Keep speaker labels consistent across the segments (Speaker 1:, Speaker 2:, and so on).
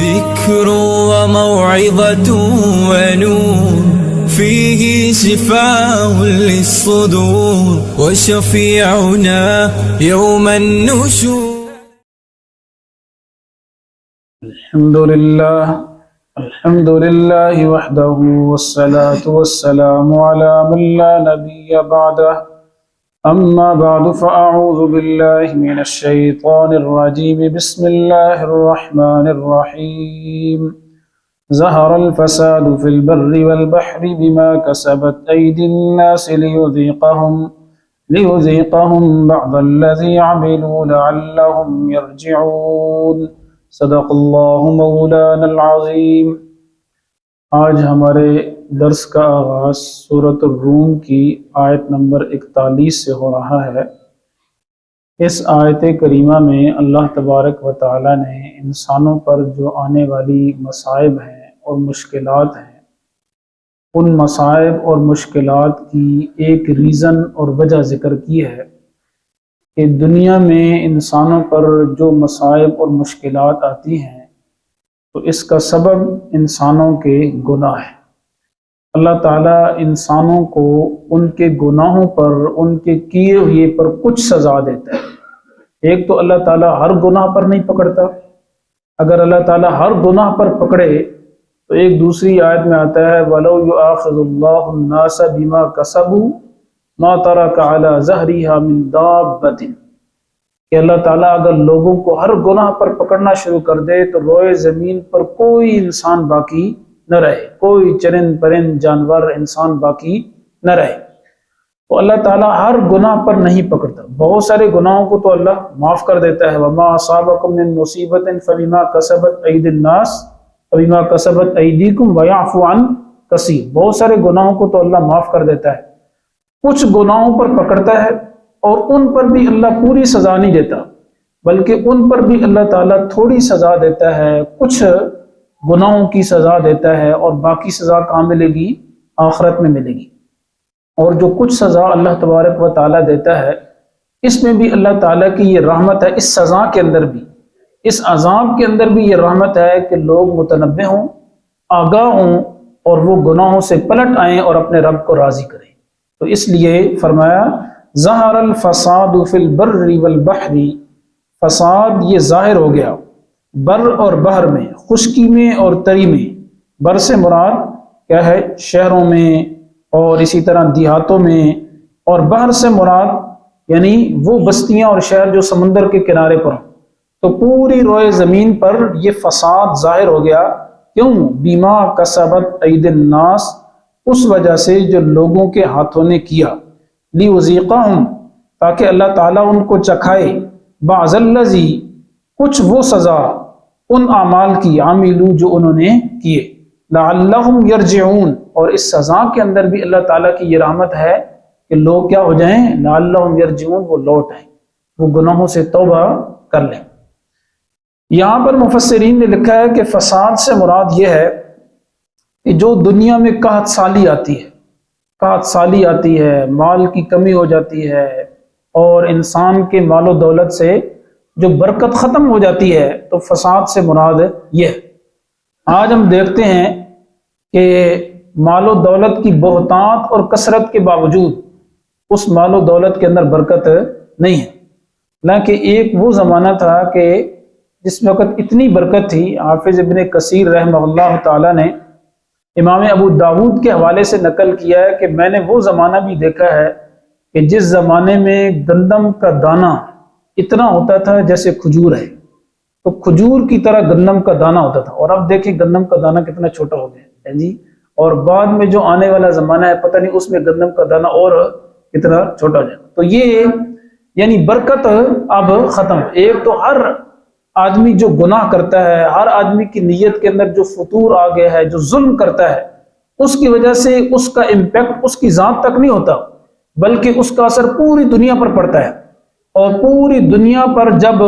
Speaker 1: ذكر وموعظة ونور فيه شفاء للصدور وشفيعنا يوم النشور.
Speaker 2: الحمد لله وحده والصلاة والسلام على من لا نبي بعده. أما بعد فأعوذ بالله من الشيطان الرجيم. بسم الله الرحمن الرحيم. ظهر الفساد في البر والبحر بما كسبت أيدي الناس ليذيقهم بعض الذي عملوا لعلهم يرجعون. صدق اللہ مولانا العظیم. آج ہمارے درس کا آغاز سورۃ الروم کی آیت نمبر 41 سے ہو رہا ہے. اس آیت کریمہ میں اللہ تبارک و تعالی نے انسانوں پر جو آنے والی مصائب ہیں اور مشکلات ہیں، ان مصائب اور مشکلات کی ایک ریزن اور وجہ ذکر کی ہے کہ دنیا میں انسانوں پر جو مصائب اور مشکلات آتی ہیں تو اس کا سبب انسانوں کے گناہ ہے. اللہ تعالیٰ انسانوں کو ان کے گناہوں پر، ان کے کیے ہوئے پر کچھ سزا دیتا ہے. ایک تو اللہ تعالیٰ ہر گناہ پر نہیں پکڑتا. اگر اللہ تعالیٰ ہر گناہ پر پکڑے تو ایک دوسری آیت میں آتا ہے وَلَوْ يُؤَاخِذُ اللَّهُ النَّاسَ بِمَا كَسَبُوا مَا تَرَكَ عَلَى ظَهْرِهَا مِن دَابَّةٍ، کہ اللہ تعالیٰ اگر لوگوں کو ہر گناہ پر پکڑنا شروع کر دے تو روئے زمین پر کوئی انسان باقی نہ رہے، کوئی چرند پرند جانور انسان باقی نہ رہے. تو اللہ تعالیٰ ہر گناہ پر نہیں پکڑتا. بہت سارے گناہوں کو تو اللہ معاف کر دیتا ہے. وَمَا أَصَابَكُم مِّن مُّصِيبَةٍ فَبِمَا كَسَبَتْ أَيْدِي النَّاسِ وَبِمَا كَسَبَتْ أَيْدِيكُمْ وَيَعْفُو عَن كَثِيرٍ. بہت سارے گناہوں کو تو اللہ معاف کر دیتا ہے. کچھ گناہوں پر پکڑتا ہے اور ان پر بھی اللہ پوری سزا نہیں دیتا، بلکہ ان پر بھی اللہ تعالیٰ تھوڑی سزا دیتا ہے، کچھ گناہوں کی سزا دیتا ہے، اور باقی سزا کہاں ملے گی؟ آخرت میں ملے گی. اور جو کچھ سزا اللہ تبارک و تعالیٰ دیتا ہے اس میں بھی اللہ تعالیٰ کی یہ رحمت ہے. اس سزا کے اندر بھی، اس عذاب کے اندر بھی یہ رحمت ہے کہ لوگ متنبہ ہوں، آگاہ ہوں، اور وہ گناہوں سے پلٹ آئیں اور اپنے رب کو راضی کریں. تو اس لیے فرمایا ظہر الفساد فی البر والبحر، فساد یہ ظاہر ہو گیا بر اور بحر میں، خشکی میں اور تری میں. بر سے مراد کیا ہے؟ شہروں میں اور اسی طرح دیہاتوں میں، اور بحر سے مراد یعنی وہ بستیاں اور شہر جو سمندر کے کنارے پر ہوں. تو پوری روئے زمین پر یہ فساد ظاہر ہو گیا. کیوں؟ بیما کسبت اید الناس، اس وجہ سے جو لوگوں کے ہاتھوں نے کیا. لیذیقہم، تاکہ اللہ تعالیٰ ان کو چکھائے، بعض الذی، کچھ وہ سزا ان اعمال کی، عاملو جو انہوں نے کیے، لعلہم یرجعون. اور اس سزا کے اندر بھی اللہ تعالیٰ کی یہ رحمت ہے کہ لوگ کیا ہو جائیں؟ لعلہم یرجعون، وہ لوٹ آئیں، وہ گناہوں سے توبہ کر لیں. یہاں پر مفسرین نے لکھا ہے کہ فساد سے مراد یہ ہے کہ جو دنیا میں قحط سالی آتی ہے، قحط سالی آتی ہے، مال کی کمی ہو جاتی ہے، اور انسان کے مال و دولت سے جو برکت ختم ہو جاتی ہے، تو فساد سے مراد یہ ہے. آج ہم دیکھتے ہیں کہ مال و دولت کی بہتات اور کثرت کے باوجود اس مال و دولت کے اندر برکت نہیں ہے. حالانکہ ایک وہ زمانہ تھا کہ جس وقت اتنی برکت تھی. حافظ ابن کثیر رحمہ اللہ تعالیٰ نے امام ابو داود کے حوالے سے نقل کیا ہے کہ میں نے وہ زمانہ بھی دیکھا ہے کہ جس زمانے میں گندم کا دانہ اتنا ہوتا تھا جیسے کھجور ہے، تو کھجور کی طرح گندم کا دانہ ہوتا تھا. اور اب دیکھیں گندم کا دانہ کتنا چھوٹا ہو گیا ہے جی. اور بعد میں جو آنے والا زمانہ ہے پتہ نہیں اس میں گندم کا دانہ اور کتنا چھوٹا ہو جائے. تو یہ یعنی برکت اب ختم. ایک تو ہر آدمی جو گناہ کرتا ہے، ہر آدمی کی نیت کے اندر جو فطور آ گیا ہے، جو ظلم کرتا ہے، اس کی وجہ سے اس کا امپیکٹ اس کی ذات تک نہیں ہوتا، بلکہ اس کا اثر پوری دنیا پر پڑتا ہے. اور پوری دنیا پر جب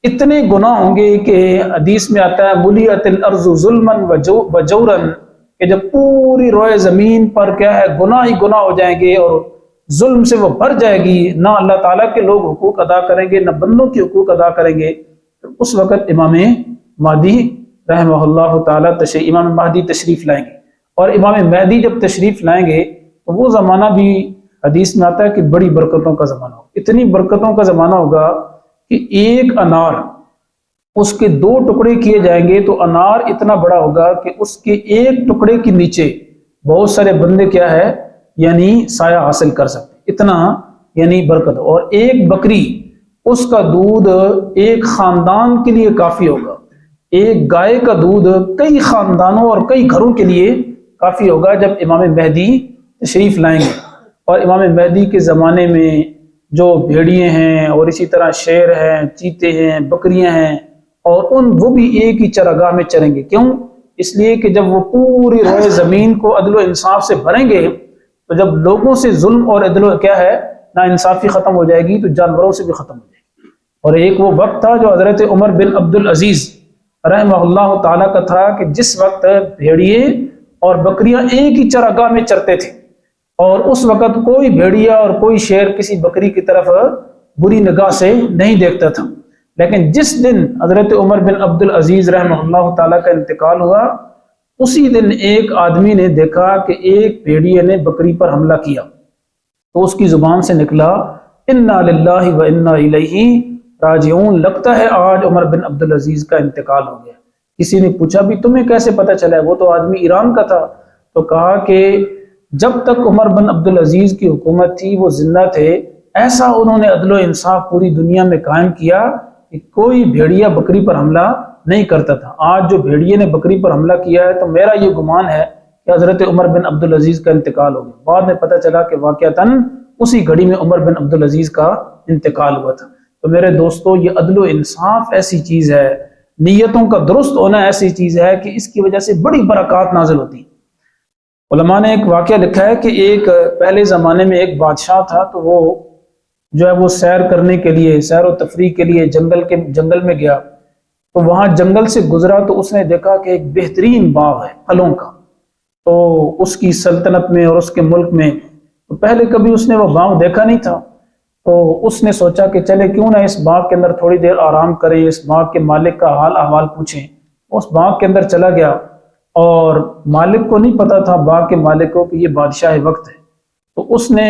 Speaker 2: اتنے گناہ ہوں گے کہ حدیث میں آتا ہے ملیت الارض ظلما وجورا، کہ جب پوری روئے زمین پر کیا ہے گناہ ہی گناہ ہو جائیں گے اور ظلم سے وہ بھر جائے گی، نہ اللہ تعالیٰ کے لوگ حقوق ادا کریں گے، نہ بندوں کے حقوق ادا کریں گے. اس وقت امام مہدی رحمہ اللہ تعالیٰ امام مہدی تشریف لائیں گے، اور امام مہدی جب تشریف لائیں گے تو وہ زمانہ بھی حدیث میں آتا ہے کہ بڑی برکتوں کا زمانہ ہوگا، اتنی برکتوں کا زمانہ ہوگا کہ ایک انار اس کے 2 ٹکڑے کیے جائیں گے تو انار اتنا بڑا ہوگا کہ اس کے ایک ٹکڑے کے نیچے بہت سارے بندے کیا ہے یعنی سایہ حاصل کر سکتے، اتنا یعنی برکت. اور ایک بکری اس کا دودھ ایک خاندان کے لیے کافی ہوگا، ایک گائے کا دودھ کئی خاندانوں اور کئی گھروں کے لیے کافی ہوگا جب امام مہدی تشریف لائیں گے. اور امام مہدی کے زمانے میں جو بھیڑیے ہیں اور اسی طرح شیر ہیں، چیتے ہیں، بکریاں ہیں، اور وہ بھی ایک ہی چراگاہ میں چریں گے. کیوں؟ اس لیے کہ جب وہ پوری روئے زمین کو عدل و انصاف سے بھریں گے تو جب لوگوں سے ظلم اور عدل و کیا ہے نا انصافی ختم ہو جائے گی تو جانوروں سے بھی ختم ہو جائے گی. اور ایک وہ وقت تھا جو حضرت عمر بن عبدالعزیز رحمہ اللہ تعالیٰ کا تھا کہ جس وقت بھیڑیے اور بکریاں ایک ہی چراگاہ میں چرتے تھے، اور اس وقت کوئی بھیڑیا اور کوئی شیر کسی بکری کی طرف بری نگاہ سے نہیں دیکھتا تھا. لیکن جس دن حضرت عمر بن عبدالعزیز رحمہ اللہ تعالیٰ کا انتقال ہوا، اسی دن ایک آدمی نے دیکھا کہ ایک بھیڑیے نے بکری پر حملہ کیا، تو اس کی زبان سے نکلا انا للہ و انا الیہ راجعون، لگتا ہے آج عمر بن عبدالعزیز کا انتقال ہو گیا. کسی نے پوچھا بھی تمہیں کیسے پتہ چلا ہے؟ وہ تو آدمی ایران کا تھا. تو کہا کہ جب تک عمر بن عبدالعزیز کی حکومت تھی وہ زندہ تھے، ایسا انہوں نے عدل و انصاف پوری دنیا میں قائم کیا کہ کوئی بھیڑیا بکری پر حملہ نہیں کرتا تھا. آج جو بھیڑیے نے بکری پر حملہ کیا ہے تو میرا یہ گمان ہے کہ حضرت عمر بن عبدالعزیز کا انتقال ہو گیا. بعد میں پتہ چلا کہ واقعتاً اسی گھڑی میں عمر بن عبدالعزیز کا انتقال ہوا تھا. تو میرے دوستو، یہ عدل و انصاف ایسی چیز ہے، نیتوں کا درست ہونا ایسی چیز ہے کہ اس کی وجہ سے بڑی برکات نازل ہوتی ہیں. علماء نے ایک واقعہ لکھا ہے کہ ایک پہلے زمانے میں ایک بادشاہ تھا، تو وہ جو ہے وہ سیر کرنے کے لیے، سیر و تفریح کے لیے جنگل میں گیا. تو وہاں جنگل سے گزرا تو اس نے دیکھا کہ ایک بہترین باغ ہے پھلوں کا. تو اس کی سلطنت میں اور اس کے ملک میں تو پہلے کبھی اس نے وہ باغ دیکھا نہیں تھا. تو اس نے سوچا کہ چلے کیوں نہ اس باغ کے اندر تھوڑی دیر آرام کریں، اس باغ کے مالک کا حال احوال پوچھیں. اس باغ کے اندر چلا گیا اور مالک کو نہیں پتا تھا، باغ کے مالک کو، کہ یہ بادشاہ وقت ہے. تو اس نے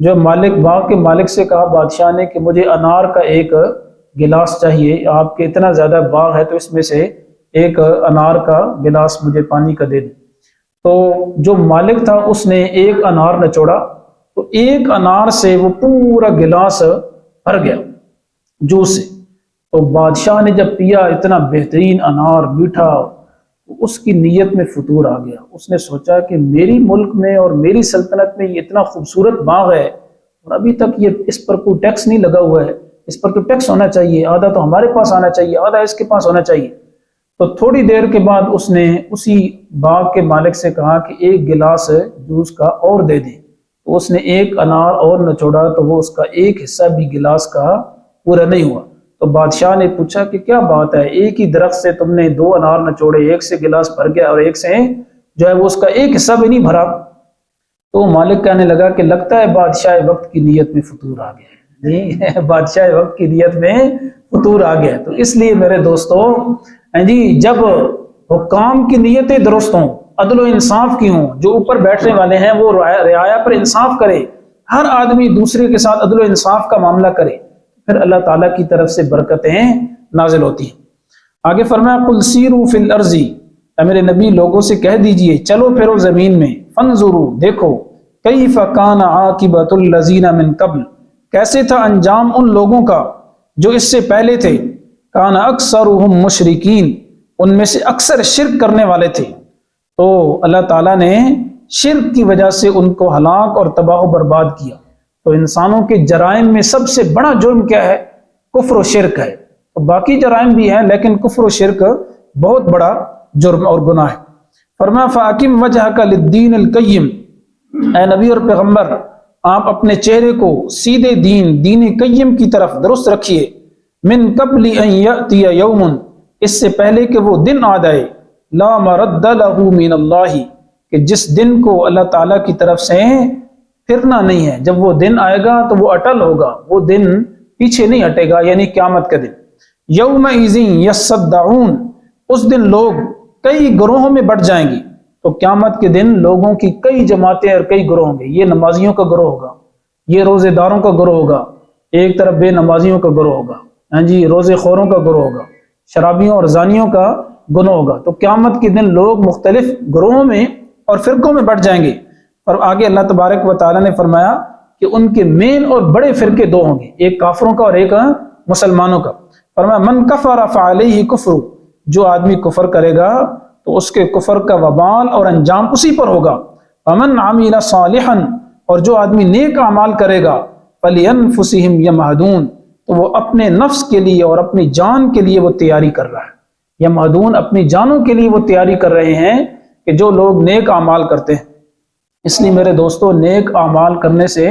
Speaker 2: جو باغ کے مالک سے کہا بادشاہ نے کہ مجھے انار کا ایک گلاس چاہیے، آپ کے اتنا زیادہ باغ ہے تو اس میں سے ایک انار کا گلاس مجھے پانی کا دے دیں. تو جو مالک تھا اس نے ایک انار نچوڑا تو ایک انار سے وہ پورا گلاس بھر گیا جوس سے. تو بادشاہ نے جب پیا، اتنا بہترین انار میٹھا، اس کی نیت میں فطور آ گیا. اس نے سوچا کہ میری ملک میں اور میری سلطنت میں یہ اتنا خوبصورت باغ ہے اور ابھی تک یہ اس پر کوئی ٹیکس نہیں لگا ہوا ہے، اس پر تو ٹیکس ہونا چاہیے، آدھا تو ہمارے پاس آنا چاہیے، آدھا اس کے پاس ہونا چاہیے. تو تھوڑی دیر کے بعد اس نے اسی باغ کے مالک سے کہا کہ ایک گلاس جوس کا اور دے دیں. تو اس نے ایک انار اور نچوڑا تو وہ اس کا ایک حصہ بھی گلاس کا پورا نہیں ہوا. تو بادشاہ نے پوچھا کہ کیا بات ہے، ایک ہی درخت سے تم نے 2 انار نچوڑے، ایک سے گلاس بھر گیا اور ایک سے جو ہے وہ اس کا ایک حصہ بھی نہیں بھرا. تو مالک کہنے لگا کہ لگتا ہے بادشاہ وقت کی نیت میں فطور آ گیا. نہیں، بادشاہ وقت کی نیت میں فطور آ گیا. تو اس لیے میرے دوستو جی، جب حکام کی نیتیں درست ہوں، عدل و انصاف کی ہوں، جو اوپر بیٹھنے والے ہیں وہ رعایا پر انصاف کرے، ہر آدمی دوسرے کے ساتھ عدل و انصاف کا معاملہ کرے، پھر اللہ تعالیٰ کی طرف سے برکتیں نازل ہوتی ہیں. آگے فرمایا قل سیروا فی الارض، اے میرے نبی لوگوں سے کہہ دیجئے چلو پھرو زمین میں، فانظروا دیکھو، کیف کان عاقبۃ الذین من قبل، کیسے تھا انجام ان لوگوں کا جو اس سے پہلے تھے، کان اکثرهم مشرکین، ان میں سے اکثر شرک کرنے والے تھے. تو اللہ تعالیٰ نے شرک کی وجہ سے ان کو ہلاک اور تباہ و برباد کیا. تو انسانوں کے جرائم میں سب سے بڑا جرم کیا ہے؟ کفر و شرک ہے. تو باقی جرائم بھی ہیں لیکن کفر و شرک بہت بڑا جرم اور گناہ ہے. فرمایا فاقم وجہک للدین القیم، اے نبی اور پیغمبر آپ اپنے چہرے کو سیدھے دین قیم کی طرف درست رکھیے. من قبل ان یأتی یوم، اس سے پہلے کہ وہ دن آ جائے، لا مرد لہ من اللہ، کہ جس دن کو اللہ تعالیٰ کی طرف سے پھرنا نہیں ہے. جب وہ دن آئے گا تو وہ اٹل ہوگا، وہ دن پیچھے نہیں ہٹے گا، یعنی قیامت کا دن. یومئذ یصدعون، اس دن لوگ کئی گروہوں میں بٹ جائیں گی. تو قیامت کے دن لوگوں کی کئی جماعتیں اور کئی گروہ ہوں گے. یہ نمازیوں کا گروہ ہوگا, یہ روزے داروں کا گروہ ہوگا, ایک طرف بے نمازیوں کا گروہ ہوگا, ہاں جی, روزے خوروں کا گروہ ہوگا, شرابیوں اور زانیوں کا گروہ ہوگا. تو قیامت کے دن لوگ مختلف گروہوں میں اور فرقوں میں بٹ جائیں گے. اور آگے اللہ تبارک و تعالیٰ نے فرمایا کہ ان کے مین اور بڑے فرقے دو ہوں گے, ایک کافروں کا اور ایک مسلمانوں کا. فرمایا من کفر فعلیہ کفر, جو آدمی کفر کرے گا تو اس کے کفر کا وبال اور انجام اسی پر ہوگا. ومن عمل صالحا, اور جو آدمی نیک اعمال کرے گا, فلینفسہم یمہدون, تو وہ اپنے نفس کے لیے اور اپنی جان کے لیے وہ تیاری کر رہا ہے. یمہدون, اپنی جانوں کے لیے وہ تیاری کر رہے ہیں کہ جو لوگ نیک اعمال کرتے ہیں. اس لیے میرے دوستو, نیک اعمال کرنے سے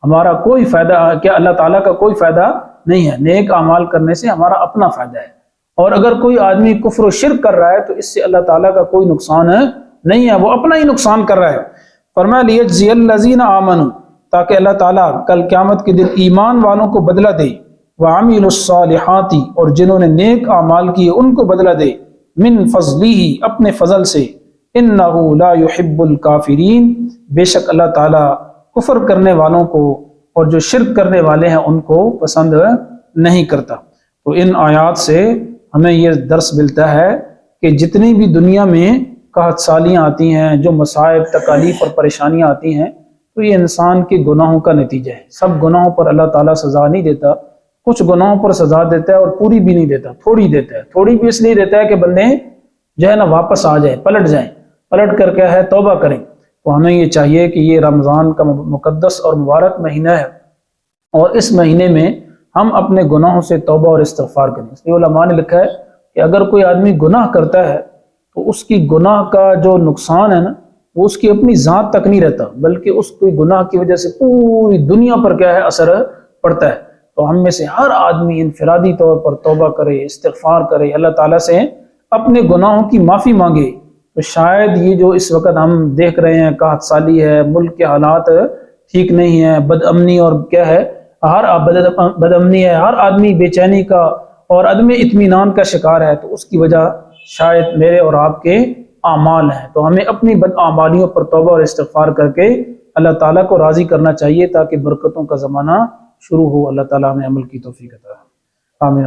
Speaker 2: ہمارا کوئی فائدہ, کیا اللہ تعالیٰ کا کوئی فائدہ نہیں ہے. نیک اعمال کرنے سے ہمارا اپنا فائدہ ہے. اور اگر کوئی آدمی کفر و شرک کر رہا ہے تو اس سے اللہ تعالیٰ کا کوئی نقصان نہیں ہے, وہ اپنا ہی نقصان کر رہا ہے. فرمایا لیجزی الذین آمنوا, تاکہ اللہ تعالیٰ کل قیامت کے دن ایمان والوں کو بدلہ دے, وعملوا الصالحات, اور جنہوں نے نیک اعمال کیے ان کو بدلہ دے, من فضلہ, اپنے فضل سے, انہ لا یحب الکافرین, بے شک اللہ تعالیٰ کفر کرنے والوں کو اور جو شرک کرنے والے ہیں ان کو پسند نہیں کرتا. تو ان آیات سے ہمیں یہ درس ملتا ہے کہ جتنی بھی دنیا میں قحط سالیاں آتی ہیں, جو مصائب, تکالیف اور پریشانیاں آتی ہیں, تو یہ انسان کے گناہوں کا نتیجہ ہے. سب گناہوں پر اللہ تعالیٰ سزا نہیں دیتا, کچھ گناہوں پر سزا دیتا ہے اور پوری بھی نہیں دیتا, تھوڑی دیتا ہے. تھوڑی بھی اس لیے دیتا ہے کہ بندے جو ہے نا واپس آ جائیں, پلٹ جائیں, پلٹ کر کیا ہے توبہ کریں. تو ہمیں یہ چاہیے کہ یہ رمضان کا مقدس اور مبارک مہینہ ہے, اور اس مہینے میں ہم اپنے گناہوں سے توبہ اور استغفار کریں. اس لیے علماء نے لکھا ہے کہ اگر کوئی آدمی گناہ کرتا ہے تو اس کی گناہ کا جو نقصان ہے نا, وہ اس کی اپنی ذات تک نہیں رہتا, بلکہ اس کی گناہ کی وجہ سے پوری دنیا پر کیا ہے اثر پڑتا ہے. تو ہم میں سے ہر آدمی انفرادی طور پر توبہ کرے, استغفار کرے, اللہ تعالیٰ سے اپنے گناہوں کی معافی مانگے. تو شاید یہ جو اس وقت ہم دیکھ رہے ہیں, قحط سالی ہے, ملک کے حالات ٹھیک نہیں ہیں, بد امنی اور کیا ہے بد امنی ہے, ہر آدمی بے چینی کا اور عدم اطمینان کا شکار ہے, تو اس کی وجہ شاید میرے اور آپ کے اعمال ہیں. تو ہمیں اپنی بد اعمالیوں پر توبہ اور استغفار کر کے اللہ تعالیٰ کو راضی کرنا چاہیے, تاکہ برکتوں کا زمانہ شروع ہو. اللہ تعالیٰ ہمیں عمل کی توفیق عطا فرمائے. آمین.